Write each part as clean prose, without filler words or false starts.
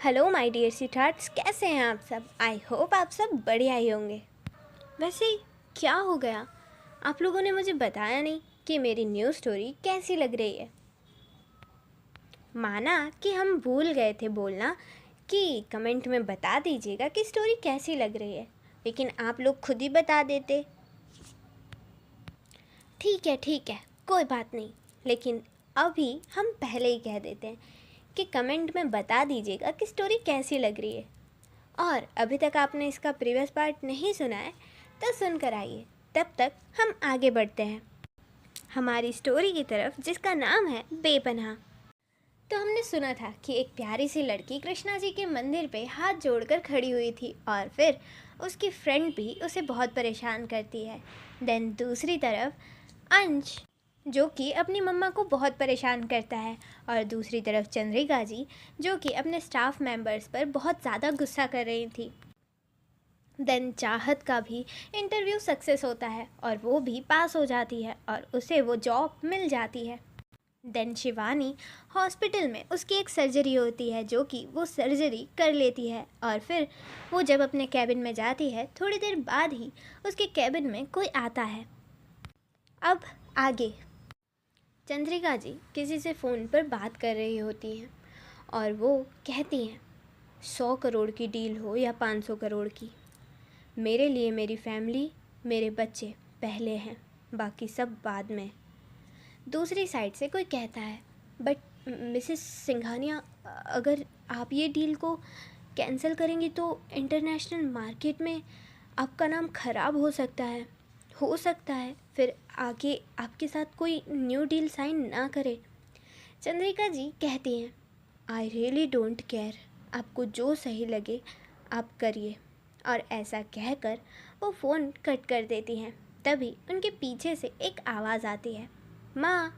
Hello my dear स्वीटहार्ट्स, कैसे हैं आप सब। आई होप आप सब बढ़िया ही होंगे। वैसे क्या हो गया, आप लोगों ने मुझे बताया नहीं कि मेरी न्यू स्टोरी कैसी लग रही है। माना कि हम भूल गए थे बोलना कि कमेंट में बता दीजिएगा कि स्टोरी कैसी लग रही है, लेकिन आप लोग खुद ही बता देते। ठीक है, कोई बात नहीं, लेकिन अभी हम पहले ही कह देते हैं कि कमेंट में बता दीजिएगा कि स्टोरी कैसी लग रही है। और अभी तक आपने इसका प्रीवियस पार्ट नहीं सुना है तो सुनकर आइए। तब तक हम आगे बढ़ते हैं हमारी स्टोरी की तरफ, जिसका नाम है बेपनाह। तो हमने सुना था कि एक प्यारी सी लड़की कृष्णा जी के मंदिर पे हाथ जोड़कर खड़ी हुई थी और फिर उसकी फ्रेंड भी उसे बहुत परेशान करती है। देन दूसरी तरफ अंश, जो कि अपनी मम्मा को बहुत परेशान करता है, और दूसरी तरफ चंद्रिका जी, जो कि अपने स्टाफ मेंबर्स पर बहुत ज़्यादा गुस्सा कर रही थी। देन चाहत का भी इंटरव्यू सक्सेस होता है और वो भी पास हो जाती है और उसे वो जॉब मिल जाती है। देन शिवानी हॉस्पिटल में उसकी एक सर्जरी होती है, जो कि वो सर्जरी कर लेती है, और फिर वो जब अपने कैबिन में जाती है थोड़ी देर बाद ही उसके कैबिन में कोई आता है। अब आगे चंद्रिका जी किसी से फ़ोन पर बात कर रही होती हैं और वो कहती हैं 100 करोड़ की डील हो या 500 करोड़ की, मेरे लिए मेरी फैमिली, मेरे बच्चे पहले हैं, बाकी सब बाद में। दूसरी साइड से कोई कहता है, बट मिसेस सिंघानिया, अगर आप ये डील को कैंसिल करेंगी तो इंटरनेशनल मार्केट में आपका नाम ख़राब हो सकता है फिर आगे आपके साथ कोई न्यू डील साइन ना करे। चंद्रिका जी कहती हैं, आई रियली डोंट केयर, आपको जो सही लगे आप करिए। और ऐसा कहकर वो फ़ोन कट कर देती हैं। तभी उनके पीछे से एक आवाज़ आती है, माँ।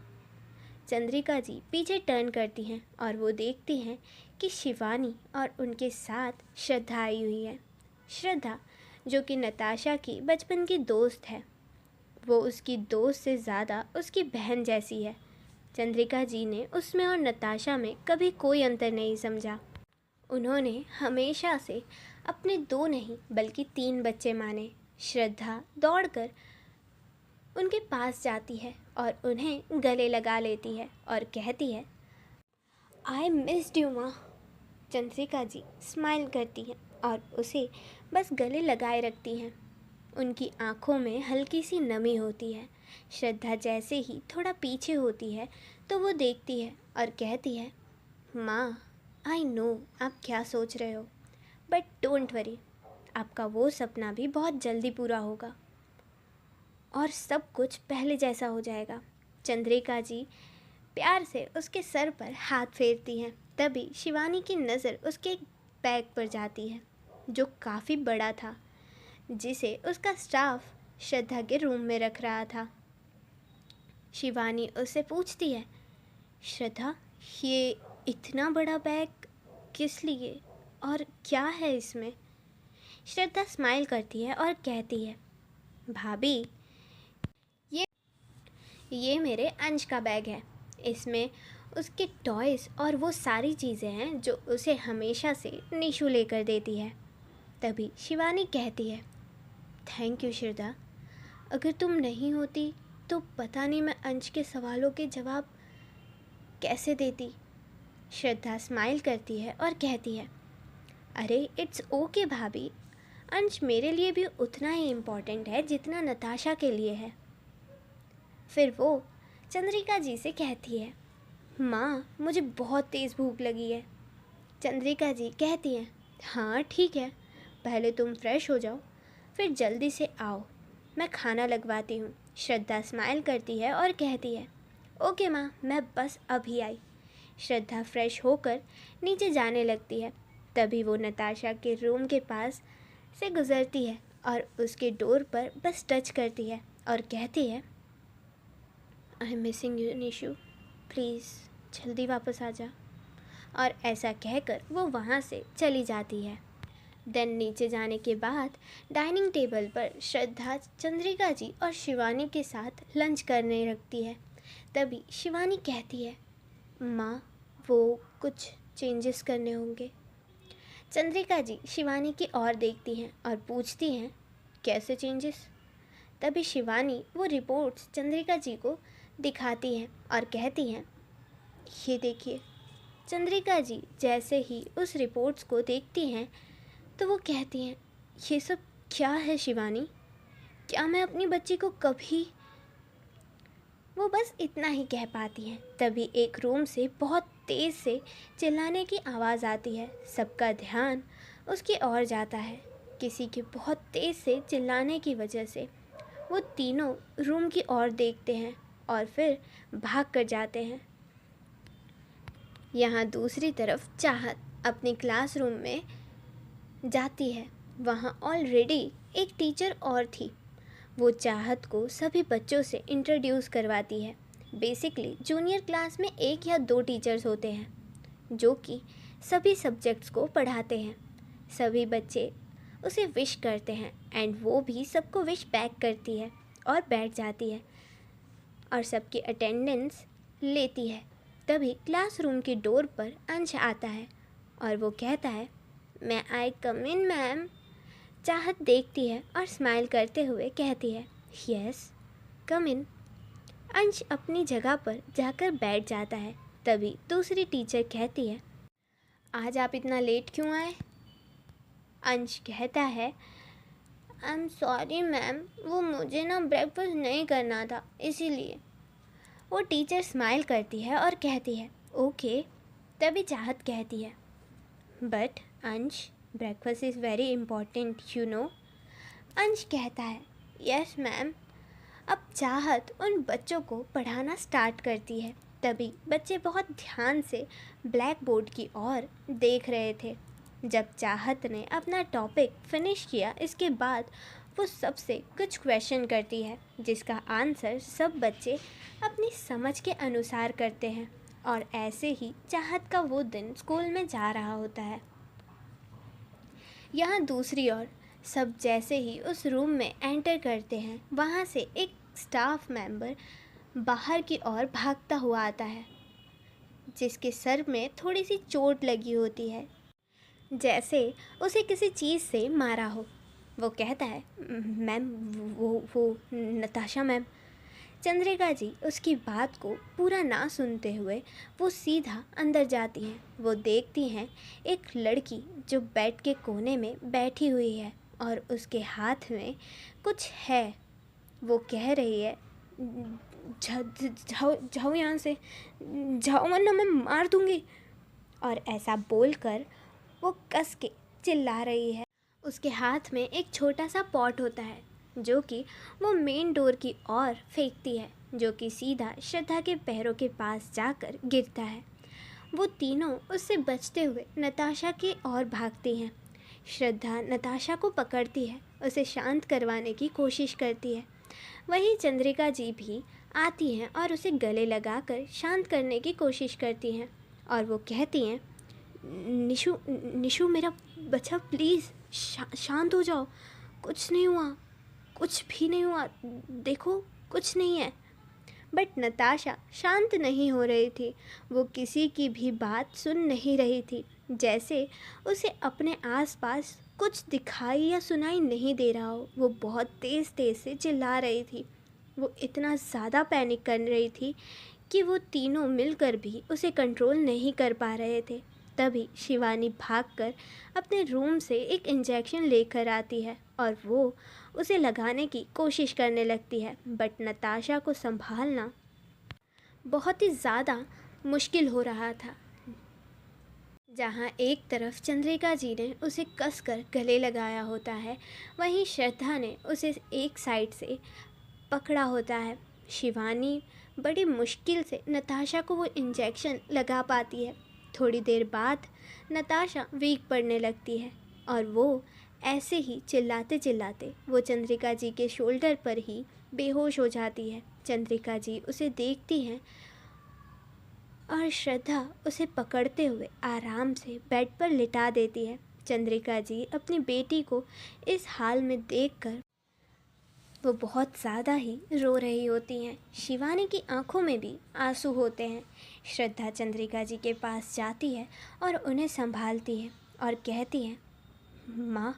चंद्रिका जी पीछे टर्न करती हैं और वो देखती हैं कि शिवानी और उनके साथ श्रद्धा आई हुई है। श्रद्धा, जो कि नताशा की बचपन की दोस्त है, वो उसकी दोस्त से ज़्यादा उसकी बहन जैसी है। चंद्रिका जी ने उसमें और नताशा में कभी कोई अंतर नहीं समझा। उन्होंने हमेशा से अपने 2 नहीं बल्कि 3 बच्चे माने। श्रद्धा दौड़कर उनके पास जाती है और उन्हें गले लगा लेती है और कहती है, आई मिस्ड यू माँ। चंद्रिका जी स्माइल करती हैं और उसे बस गले लगाए रखती हैं। उनकी आंखों में हल्की सी नमी होती है। श्रद्धा जैसे ही थोड़ा पीछे होती है तो वो देखती है और कहती है, माँ, आई नो आप क्या सोच रहे हो, बट डोंट वरी, आपका वो सपना भी बहुत जल्दी पूरा होगा और सब कुछ पहले जैसा हो जाएगा। चंद्रिका जी प्यार से उसके सर पर हाथ फेरती हैं। तभी शिवानी की नज़र उसके एक बैग पर जाती है, जो काफ़ी बड़ा था, जिसे उसका स्टाफ श्रद्धा के रूम में रख रहा था। शिवानी उससे पूछती है, श्रद्धा, ये इतना बड़ा बैग किस लिए और क्या है इसमें? श्रद्धा स्माइल करती है और कहती है, भाभी, ये मेरे अंश का बैग है। इसमें उसके टॉयज़ और वो सारी चीज़ें हैं जो उसे हमेशा से निशु लेकर देती है। तभी शिवानी कहती है, थैंक यू श्रद्धा, अगर तुम नहीं होती तो पता नहीं मैं अंश के सवालों के जवाब कैसे देती। श्रद्धा स्माइल करती है और कहती है, अरे इट्स ओके भाभी, अंश मेरे लिए भी उतना ही इम्पोर्टेंट है जितना नताशा के लिए है। फिर वो चंद्रिका जी से कहती है, माँ, मुझे बहुत तेज़ भूख लगी है। चंद्रिका जी कहती हैं, हाँ ठीक है, पहले तुम फ्रेश हो जाओ, फिर जल्दी से आओ, मैं खाना लगवाती हूँ। श्रद्धा स्माइल करती है और कहती है, ओके माँ, मैं बस अभी आई। श्रद्धा फ्रेश होकर नीचे जाने लगती है। तभी वो नताशा के रूम के पास से गुज़रती है और उसके डोर पर बस टच करती है और कहती है, I am missing you Nishu, please जल्दी वापस आ जा। और ऐसा कहकर वो वहाँ से चली जाती है। देन नीचे जाने के बाद डाइनिंग टेबल पर श्रद्धा चंद्रिका जी और शिवानी के साथ लंच करने लगती है। तभी शिवानी कहती है, माँ, वो कुछ चेंजेस करने होंगे। चंद्रिका जी शिवानी की ओर देखती हैं और पूछती हैं, कैसे चेंजेस? तभी शिवानी वो रिपोर्ट्स चंद्रिका जी को दिखाती हैं और कहती हैं, ये देखिए। चंद्रिका जी जैसे ही उस रिपोर्ट्स को देखती हैं तो वो कहती हैं, ये सब क्या है शिवानी? क्या मैं अपनी बच्ची को कभी... वो बस इतना ही कह पाती हैं। तभी एक रूम से बहुत तेज़ से चिल्लाने की आवाज़ आती है। सबका ध्यान उसकी ओर जाता है। किसी के बहुत तेज़ से चिल्लाने की वजह से वो तीनों रूम की ओर देखते हैं और फिर भाग कर जाते हैं। यहाँ दूसरी तरफ चाहत अपनी क्लासरूम में जाती है। वहाँ ऑलरेडी एक टीचर और थी। वो चाहत को सभी बच्चों से इंट्रोड्यूस करवाती है। बेसिकली जूनियर क्लास में 1 या 2 टीचर्स होते हैं जो कि सभी सब्जेक्ट्स को पढ़ाते हैं। सभी बच्चे उसे विश करते हैं एंड वो भी सबको विश बैक करती है और बैठ जाती है और सबकी अटेंडेंस लेती है। तभी क्लासरूम की डोर पर अंश आता है और वो कहता है, मैं आई कम इन मैम? चाहत देखती है और स्माइल करते हुए कहती है, यस कम इन। अंश अपनी जगह पर जाकर बैठ जाता है। तभी दूसरी टीचर कहती है, आज आप इतना लेट क्यों आए? अंश कहता है, आई एम सॉरी मैम, वो मुझे ना ब्रेकफास्ट नहीं करना था इसीलिए। वो टीचर स्माइल करती है और कहती है, ओके। तभी चाहत कहती है, बट अंश, breakfast is very important you know. अंश कहता है, यस मैम। अब चाहत उन बच्चों को पढ़ाना स्टार्ट करती है। तभी बच्चे बहुत ध्यान से ब्लैक बोर्ड की ओर देख रहे थे। जब चाहत ने अपना टॉपिक फिनिश किया, इसके बाद वो सबसे कुछ क्वेश्चन करती है जिसका आंसर सब बच्चे अपनी समझ के अनुसार करते हैं। और ऐसे ही चाहत का वो दिन स्कूल में जा रहा होता है। यहाँ दूसरी ओर सब जैसे ही उस रूम में एंटर करते हैं, वहाँ से एक स्टाफ मेंबर बाहर की ओर भागता हुआ आता है जिसके सर में थोड़ी सी चोट लगी होती है, जैसे उसे किसी चीज़ से मारा हो। वो कहता है, मैम वो नताशा मैम। चंद्रिका जी उसकी बात को पूरा ना सुनते हुए वो सीधा अंदर जाती हैं। वो देखती हैं एक लड़की जो बेड के कोने में बैठी हुई है और उसके हाथ में कुछ है। वो कह रही है, जाओ जाओ यहाँ से, जाओ वरना मैं मार दूँगी। और ऐसा बोलकर वो कस के चिल्ला रही है। उसके हाथ में एक छोटा सा पॉट होता है जो कि वो मेन डोर की ओर फेंकती है, जो कि सीधा श्रद्धा के पैरों के पास जाकर गिरता है। वो तीनों उससे बचते हुए नताशा की ओर भागती हैं। श्रद्धा नताशा को पकड़ती है, उसे शांत करवाने की कोशिश करती है। वहीं चंद्रिका जी भी आती हैं और उसे गले लगाकर शांत करने की कोशिश करती हैं और वो कहती हैं, निशु निशु मेरा बच्चा प्लीज़ शांत हो जाओ, कुछ नहीं हुआ, कुछ भी नहीं हुआ, देखो कुछ नहीं है। बट नताशा शांत नहीं हो रही थी। वो किसी की भी बात सुन नहीं रही थी, जैसे उसे अपने आसपास कुछ दिखाई या सुनाई नहीं दे रहा हो। वो बहुत तेज़ तेज़ से चिल्ला रही थी। वो इतना ज़्यादा पैनिक कर रही थी कि वो तीनों मिलकर भी उसे कंट्रोल नहीं कर पा रहे थे। तभी शिवानी भागकर अपने रूम से एक इंजेक्शन लेकर आती है और वो उसे लगाने की कोशिश करने लगती है। बट नताशा को संभालना बहुत ही ज़्यादा मुश्किल हो रहा था। जहाँ एक तरफ चंद्रिका जी ने उसे कसकर गले लगाया होता है, वहीं श्रद्धा ने उसे एक साइड से पकड़ा होता है। शिवानी बड़ी मुश्किल से नताशा को वो इंजेक्शन लगा पाती है। थोड़ी देर बाद नताशा वीक पड़ने लगती है और वो ऐसे ही चिल्लाते चिल्लाते वो चंद्रिका जी के शोल्डर पर ही बेहोश हो जाती है। चंद्रिका जी उसे देखती हैं और श्रद्धा उसे पकड़ते हुए आराम से बेड पर लिटा देती है। चंद्रिका जी अपनी बेटी को इस हाल में देखकर वो बहुत ज़्यादा ही रो रही होती हैं। शिवानी की आंखों में भी आंसू होते हैं। श्रद्धा चंद्रिका जी के पास जाती है और उन्हें संभालती है और कहती हैं, माँ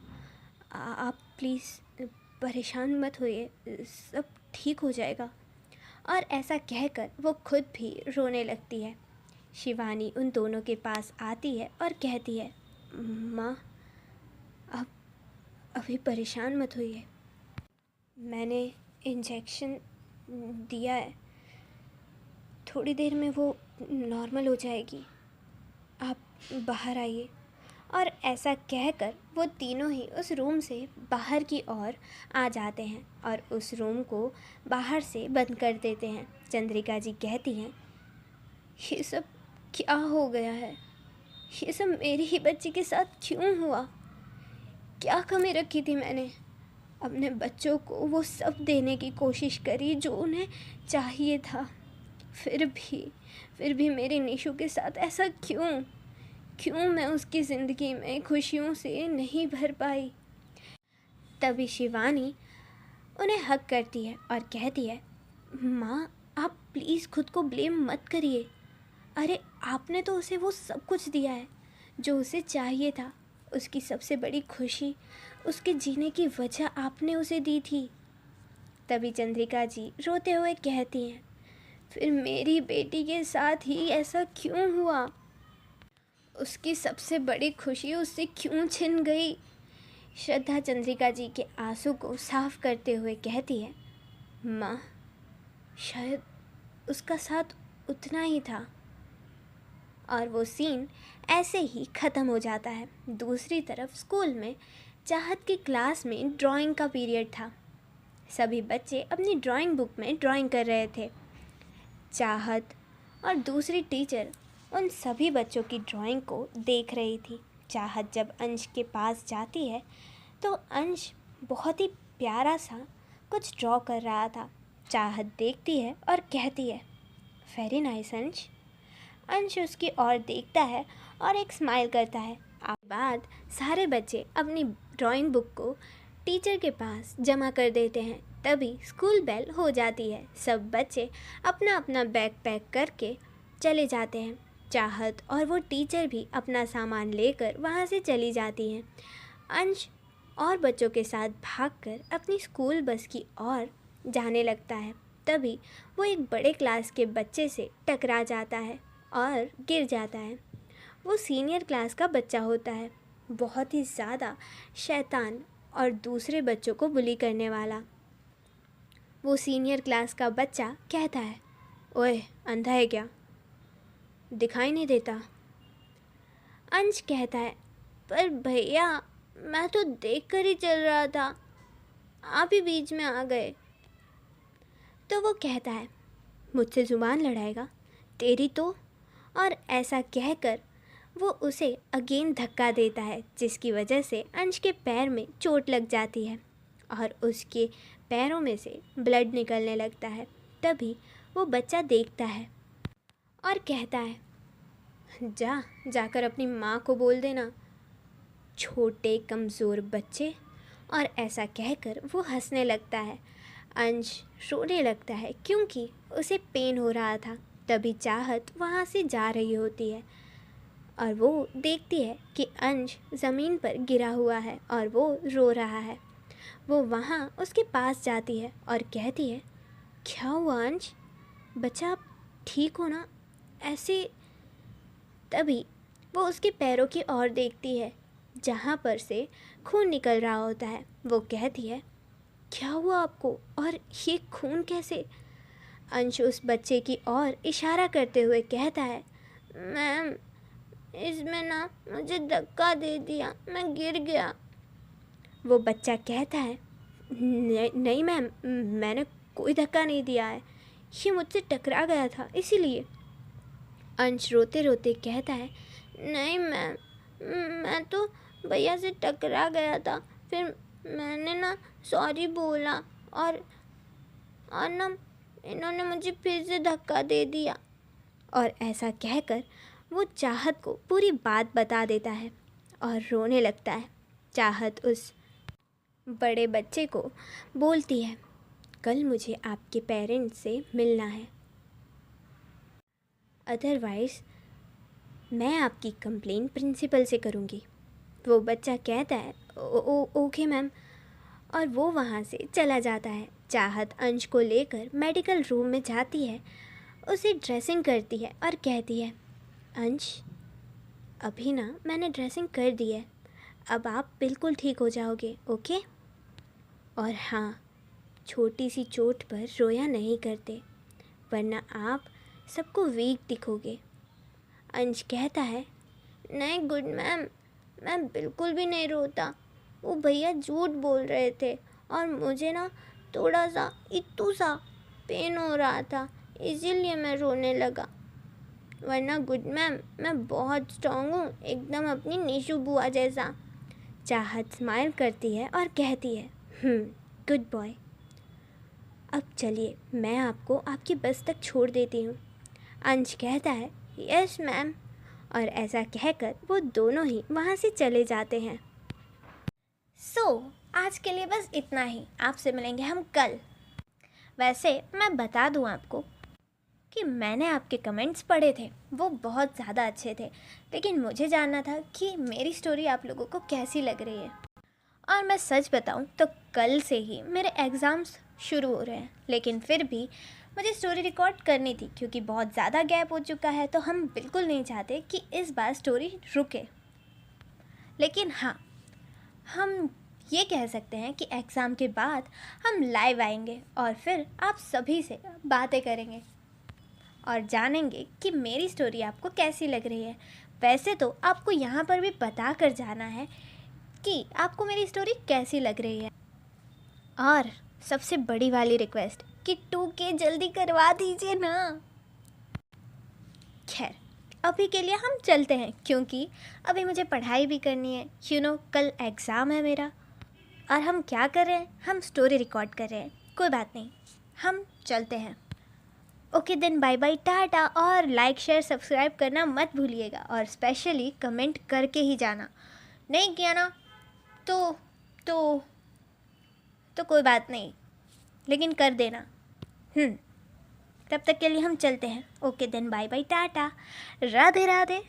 आप प्लीज़ परेशान मत होइए, सब ठीक हो जाएगा। और ऐसा कहकर वो खुद भी रोने लगती है। शिवानी उन दोनों के पास आती है और कहती है, माँ आप अभी परेशान मत होइए, मैंने इंजेक्शन दिया है, थोड़ी देर में वो नॉर्मल हो जाएगी, आप बाहर आइए। और ऐसा कहकर वो तीनों ही उस रूम से बाहर की ओर आ जाते हैं और उस रूम को बाहर से बंद कर देते हैं। चंद्रिका जी कहती हैं, ये सब क्या हो गया है, ये सब मेरी ही बच्ची के साथ क्यों हुआ, क्या कमी रखी थी मैंने, अपने बच्चों को वो सब देने की कोशिश करी जो उन्हें चाहिए था, फिर भी मेरे निशु के साथ ऐसा क्यों मैं उसकी ज़िंदगी में खुशियों से नहीं भर पाई। तभी शिवानी उन्हें हक करती है और कहती है, माँ आप प्लीज़ खुद को ब्लेम मत करिए, अरे आपने तो उसे वो सब कुछ दिया है जो उसे चाहिए था, उसकी सबसे बड़ी खुशी, उसके जीने की वजह आपने उसे दी थी। तभी चंद्रिका जी रोते हुए कहती हैं, फिर मेरी बेटी के साथ ही ऐसा क्यों हुआ, उसकी सबसे बड़ी खुशी उससे क्यों छिन गई। श्रद्धा चंद्रिका जी के आंसू को साफ करते हुए कहती है, माँ शायद उसका साथ उतना ही था। और वो सीन ऐसे ही ख़त्म हो जाता है। दूसरी तरफ स्कूल में चाहत की क्लास में ड्राइंग का पीरियड था। सभी बच्चे अपनी ड्राइंग बुक में ड्राइंग कर रहे थे। चाहत और दूसरी टीचर उन सभी बच्चों की ड्राइंग को देख रही थी। चाहत जब अंश के पास जाती है तो अंश बहुत ही प्यारा सा कुछ ड्रॉ कर रहा था। चाहत देखती है और कहती है, वेरी नाइस अंश। अंश उसकी ओर देखता है और एक स्माइल करता है। उसके बाद सारे बच्चे अपनी ड्राइंग बुक को टीचर के पास जमा कर देते हैं। तभी स्कूल बेल हो जाती है। सब बच्चे अपना अपना बैग पैक करके चले जाते हैं। चाहत और वो टीचर भी अपना सामान लेकर वहाँ से चली जाती हैं। अंश और बच्चों के साथ भागकर अपनी स्कूल बस की ओर जाने लगता है। तभी वो एक बड़े क्लास के बच्चे से टकरा जाता है और गिर जाता है। वो सीनियर क्लास का बच्चा होता है, बहुत ही ज़्यादा शैतान और दूसरे बच्चों को बुली करने वाला। वो सीनियर क्लास का बच्चा कहता है, ओए अंधा है क्या, दिखाई नहीं देता। अंश कहता है, पर भैया मैं तो देख कर ही चल रहा था, आप ही बीच में आ गए। तो वो कहता है, मुझसे ज़ुबान लड़ाएगा, तेरी तो। और ऐसा कहकर वो उसे अगेन धक्का देता है, जिसकी वजह से अंश के पैर में चोट लग जाती है और उसके पैरों में से ब्लड निकलने लगता है। तभी वो बच्चा देखता है और कहता है, जाकर अपनी माँ को बोल देना, छोटे कमज़ोर बच्चे। और ऐसा कहकर वो हंसने लगता है। अंश रोने लगता है क्योंकि उसे पेन हो रहा था। तभी चाहत वहाँ से जा रही होती है और वो देखती है कि अंश ज़मीन पर गिरा हुआ है और वो रो रहा है। वो वहाँ उसके पास जाती है और कहती है, क्या हुआ अंश, बच्चा आप ठीक हो ना, ऐसे। तभी वो उसके पैरों की ओर देखती है जहाँ पर से खून निकल रहा होता है। वो कहती है, क्या हुआ आपको और ये खून कैसे। अंश उस बच्चे की ओर इशारा करते हुए कहता है, मैम इसमें ना मुझे धक्का दे दिया, मैं गिर गया। वो बच्चा कहता है, नहीं मैम, मैंने कोई धक्का नहीं दिया है, ये मुझसे टकरा गया था इसीलिए। अंश रोते रोते कहता है, नहीं मैम, मैं तो भैया से टकरा गया था, फिर मैंने ना सॉरी बोला और ना इन्होंने मुझे फिर से धक्का दे दिया। और ऐसा कहकर वो चाहत को पूरी बात बता देता है और रोने लगता है। चाहत उस बड़े बच्चे को बोलती है, कल मुझे आपके पेरेंट्स से मिलना है, अदरवाइज़ मैं आपकी कंप्लेंट प्रिंसिपल से करूँगी। वो बच्चा कहता है ओके मैम, और वो वहाँ से चला जाता है। चाहत अंश को लेकर मेडिकल रूम में जाती है, उसे ड्रेसिंग करती है और कहती है, अंश अभी ना मैंने ड्रेसिंग कर दी है, अब आप बिल्कुल ठीक हो जाओगे, ओके। और हाँ, छोटी सी चोट पर रोया नहीं करते, वरना आप सबको वीक दिखोगे। अंश कहता है, नहीं गुड मैम, मैं बिल्कुल भी नहीं रोता, वो भैया झूठ बोल रहे थे और मुझे ना थोड़ा सा इतू सा पेन हो रहा था, इसीलिए मैं रोने लगा, वरना गुड मैम मैं बहुत स्ट्रांग हूँ, एकदम अपनी नीशू बुआ जैसा। चाहत स्माइल करती है और कहती है, गुड बॉय। अब चलिए मैं आपको आपकी बस तक छोड़ देती हूँ। अंश कहता है, यस मैम, और ऐसा कहकर वो दोनों ही वहाँ से चले जाते हैं। आज के लिए बस इतना ही, आपसे मिलेंगे हम कल। वैसे मैं बता दूँ आपको कि मैंने आपके कमेंट्स पढ़े थे, वो बहुत ज़्यादा अच्छे थे, लेकिन मुझे जानना था कि मेरी स्टोरी आप लोगों को कैसी लग रही है। और मैं सच बताऊं तो कल से ही मेरे एग्ज़ाम्स शुरू हो रहे हैं, लेकिन फिर भी मुझे स्टोरी रिकॉर्ड करनी थी क्योंकि बहुत ज़्यादा गैप हो चुका है, तो हम बिल्कुल नहीं चाहते कि इस बार स्टोरी रुके। लेकिन हाँ, हम ये कह सकते हैं कि एग्ज़ाम के बाद हम लाइव आएंगे और फिर आप सभी से बातें करेंगे और जानेंगे कि मेरी स्टोरी आपको कैसी लग रही है। वैसे तो आपको यहाँ पर भी बता कर जाना है कि आपको मेरी स्टोरी कैसी लग रही है। और सबसे बड़ी वाली रिक्वेस्ट कि 2K जल्दी करवा दीजिए ना। खैर, अभी के लिए हम चलते हैं क्योंकि अभी मुझे पढ़ाई भी करनी है। कल एग्ज़ाम है मेरा। और हम क्या कर रहे हैं, हम स्टोरी रिकॉर्ड कर रहे हैं। कोई बात नहीं, हम चलते हैं। ओके देन, बाय बाय, टाटा। और लाइक शेयर सब्सक्राइब करना मत भूलिएगा, और स्पेशली कमेंट करके ही जाना। नहीं किया ना तो कोई बात नहीं, लेकिन कर देना। तब तक के लिए हम चलते हैं। ओके देन, बाय बाय, टाटा, राधे राधे।